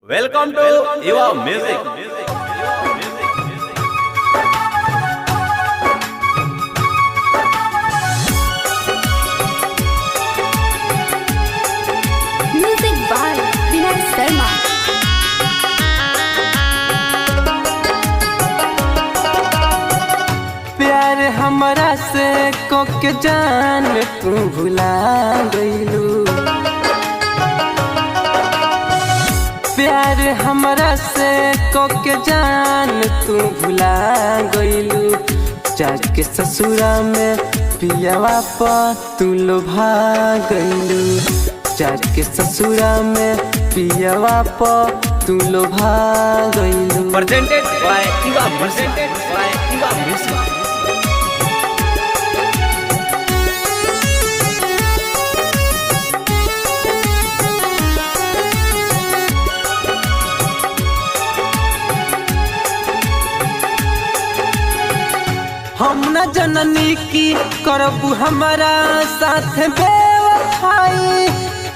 Welcome to Eva Music. Music by Vinay Sharma. प्यार हमरा से कोके जान तू भुला गइलू। प्यार हमरा से कोके जान तू भुला गइलू। जाके ससुरा में पियावा पर तू लोभा गइलू। जाके ससुरा में पियावा पर तू लोभा गइलू। Presented by Eva Music. हम न जननी की करबू हमारा साथ बेवफाई।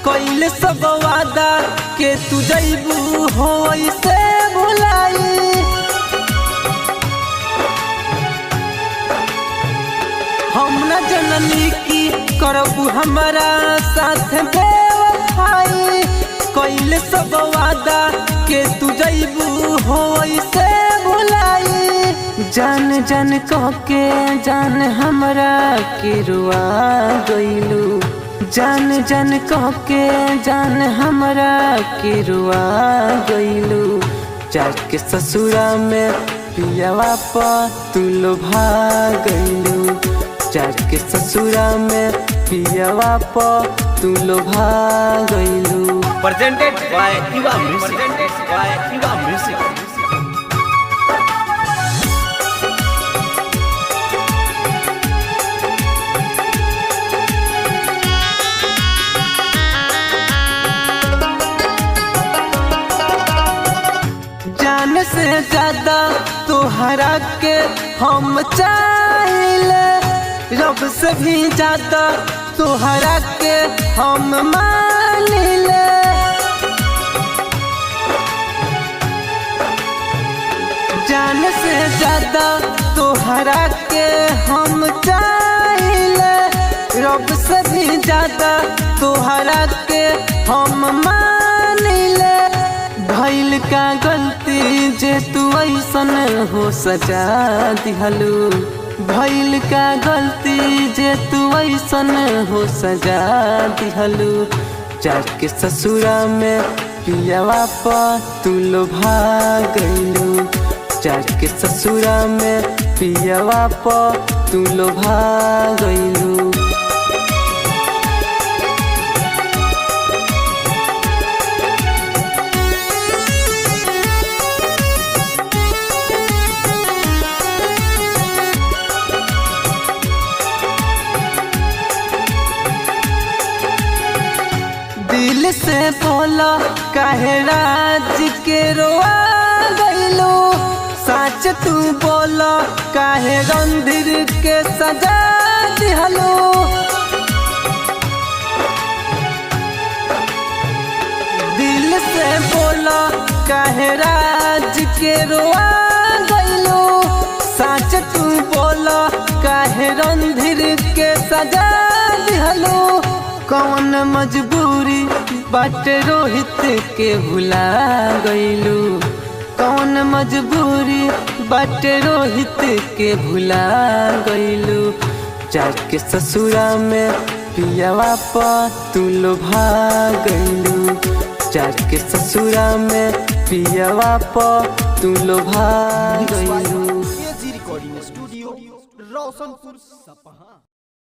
कइले सब वादा के तू जइबू हो ऐसे भुलाई। हम न जननी की करबू हमारा साथ बेवफाई। कइले सब वादा के तू जइबू हो ऐसे भुलाई। जान जान कह के जान हमरा के रुआ गइलू। जान जान कह के जान हमरा के रुआ गइलू। जाके ससुरा में पियावा पर तू लोभा गइलू। जाके ससुरा में पियावा पर तू लोभा गइलू। Presented by Eva Music. जान से ज्यादा तोहरा के हम चाहिले। रब से भी ज्यादा तोहरा के हम मानिले। जान से ज्यादा तोहरा के हम चाहिले। रब से भी ज्यादा तोहरा के हम मानिले। भइल का गलती जे तू ऐसन हो सजा दिहलू। भइल का गलती जे तू ऐसन हो सजा दिहलू। जाके ससुरा में पियावा पर तू लोभा गइलू। जाके ससुरा में पियावा पर तू लोभा गइलू। दिल से बोला काहे राज के रोआ गइलू। सच तू बोला काहे रणधीर के सजा दिहलू। दिल से बोला काहे राज के रोआ गइलू। सच तू बोला काहे रणधीर के सजा दिहलू। कौन मजबूरी बाटे रोहित के भुला गइलू। कौन मजबूरी बाटे रोहित के भुला गइलू। जाके ससुरा में पियावा पर तू लोभा गइलू। जाके ससुरा में पियावा पर तू लोभा गइलू। रिकॉर्डिंग स्टूडियो रोशनपुर सपहा।